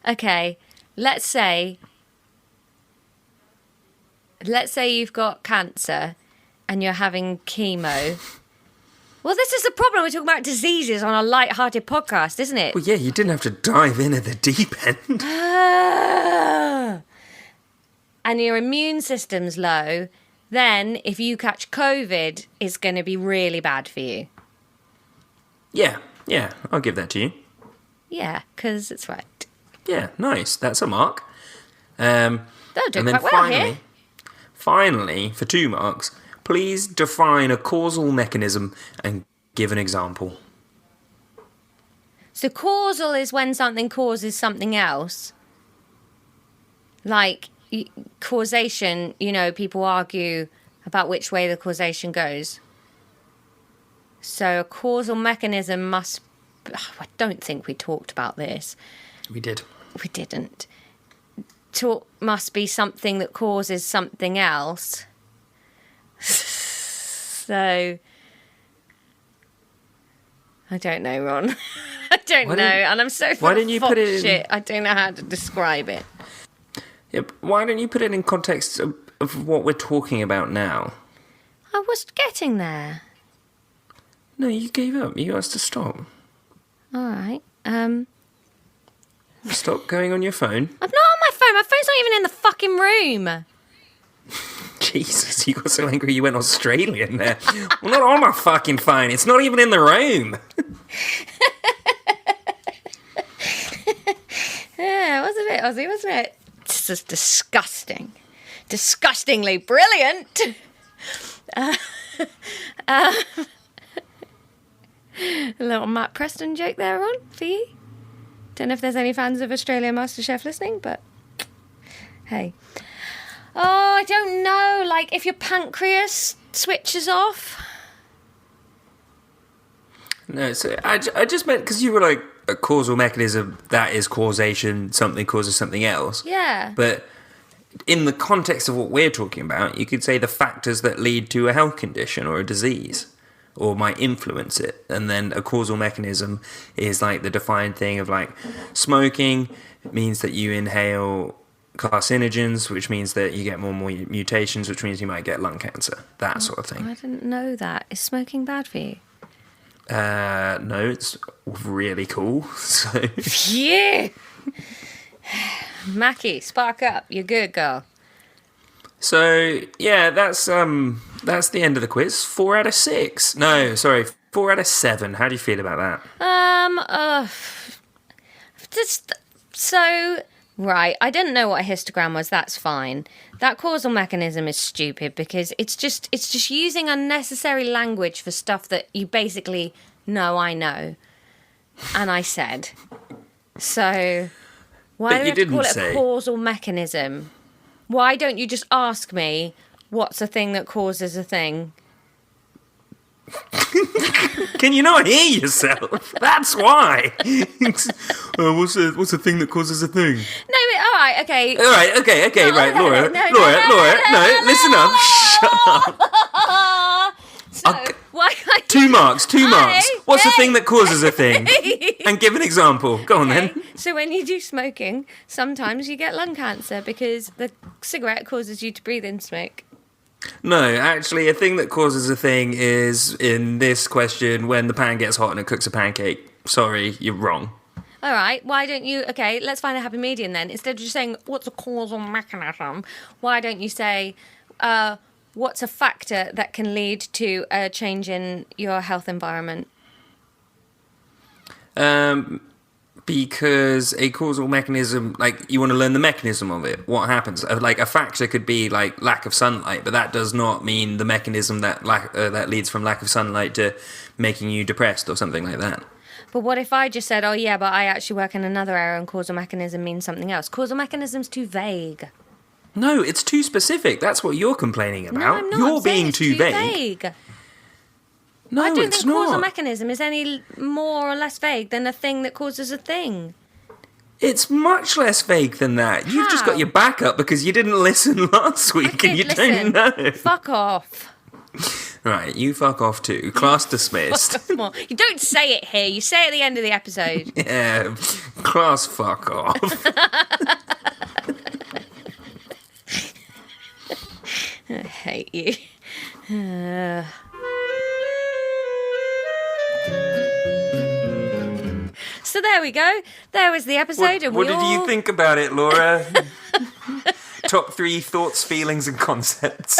Okay, let's say you've got cancer and you're having chemo. Well, this is the problem. We're talking about diseases on a light-hearted podcast, isn't it? Well, yeah, you didn't have to dive in at the deep end. And your immune system's low, then if you catch COVID, it's going to be really bad for you. Yeah, I'll give that to you. Yeah, because it's right. Yeah, nice. That's a mark. That'll do and then quite well here. Finally, for 2 marks, please define a causal mechanism and give an example. So causal is when something causes something else. Like causation, people argue about which way the causation goes. So a causal mechanism must... I don't think we talked about this. We did. We didn't. Must be something that causes something else. So... I don't know, Ron. I don't know. And I'm so full of fuck shit. I don't know how to describe it. Yep. Why don't you put it in context of what we're talking about now? I was getting there. No, you gave up. You asked to stop. All right. Stop going on your phone. I'm not on my phone. My phone's not even in the fucking room. Jesus, you got so angry you went Australian there. I'm not on my fucking phone. It's not even in the room. Yeah, it was a bit Aussie, wasn't it? This is disgusting. Disgustingly brilliant. A little Matt Preston joke there on for you. Don't know if there's any fans of Australian MasterChef listening, but hey. Oh, I don't know. Like, if your pancreas switches off. No, so I just meant because you were like a causal mechanism, that is causation, something causes something else. Yeah. But in the context of what we're talking about, you could say the factors that lead to a health condition or a disease or might influence it. And then a causal mechanism is like the defined thing of like smoking means that you inhale carcinogens, which means that you get more and more mutations, which means you might get lung cancer, that sort of thing. I didn't know that. Is smoking bad for you? No, it's really cool. So Yeah. Mackie, spark up. You're good, girl. So yeah, that's the end of the quiz. 4 out of 6. No, sorry, 4 out of 7. How do you feel about that? Right, I didn't know what a histogram was. That's fine. That causal mechanism is stupid because it's just using unnecessary language for stuff that you basically know I know, and I said. So why do you have to call it a causal mechanism? Why don't you just ask me what's a thing that causes a thing? Can you not hear yourself? That's why. What's a thing that causes a thing? No, all right, okay. All right, okay, No, right, no, Laura, no, no, listen up. Shut up. So, why can't 2 marks. What's a Hey. thing that causes a thing? And give an example. Go on then. So when you do smoking, sometimes you get lung cancer because the cigarette causes you to breathe in smoke. No, actually, a thing that causes a thing is, in this question, when the pan gets hot and it cooks a pancake. Sorry, you're wrong. All right, why don't you... Okay, let's find a happy medium then. Instead of just saying, what's a causal mechanism, why don't you say, what's a factor that can lead to a change in your health environment? Because a causal mechanism, like, you want to learn the mechanism of it. What happens? Like, a factor could be, like, lack of sunlight, but that does not mean the mechanism that that leads from lack of sunlight to making you depressed or something like that. But what if I just said, oh, yeah, but I actually work in another area and causal mechanism means something else? Causal mechanism's too vague. No, it's too specific. That's what you're complaining about. No, I'm not. You're I'm saying being it's too vague. No, I don't it's think causal not. mechanism is any more or less vague than a thing that causes a thing. It's much less vague than that. You've just How? got your back up because you didn't listen last week and you don't know. Fuck off. Right, you fuck off too. Class dismissed. You don't say it here. You say it at the end of the episode. Yeah, class fuck off. I hate you. So there we go. There was the episode. What did you think about it, Laura? Top 3 thoughts, feelings, and concepts.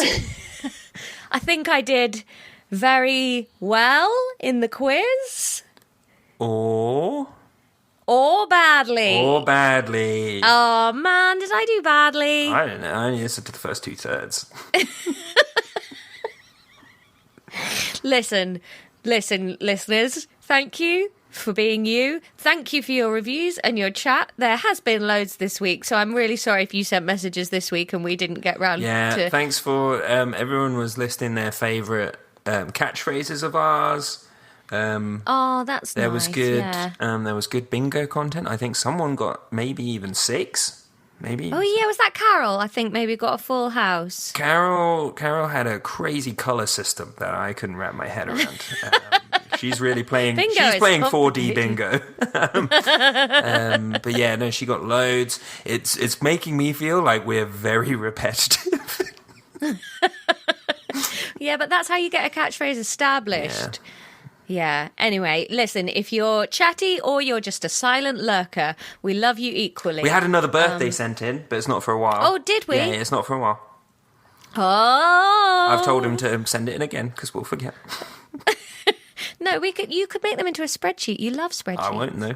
I think I did very well in the quiz. Or badly. Oh, man, did I do badly? I don't know. I only listened to the first 2/3. Listen, listeners, thank you for being you. Thank you for your reviews and your chat. There has been loads this week, so I'm really sorry if you sent messages this week and we didn't get round to... Yeah, thanks for... everyone was listing their favourite catchphrases of ours. Oh, that's there nice. was good. Yeah. There was good bingo content. I think someone got maybe even 6. Maybe. Oh yeah, was that Carol? I think maybe got a full house. Carol had a crazy color system that I couldn't wrap my head around. She's really playing. Bingo she's playing 4D complicated. bingo. But yeah, no, she got loads. It's making me feel like we're very repetitive. Yeah, but that's how you get a catchphrase established. Yeah. Anyway, listen, if you're chatty or you're just a silent lurker, we love you equally. We had another birthday sent in, but it's not for a while. Oh, did we? Yeah, it's not for a while. Oh. I've told him to send it in again because we'll forget. No, you could make them into a spreadsheet. You love spreadsheets. I won't though.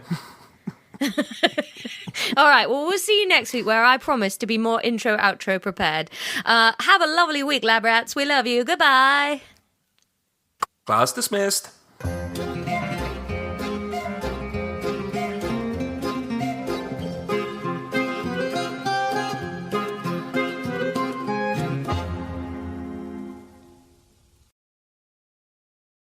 All right, well, we'll see you next week, where I promise to be more intro, outro prepared. Have a lovely week, lab rats. We love you. Goodbye. Class dismissed.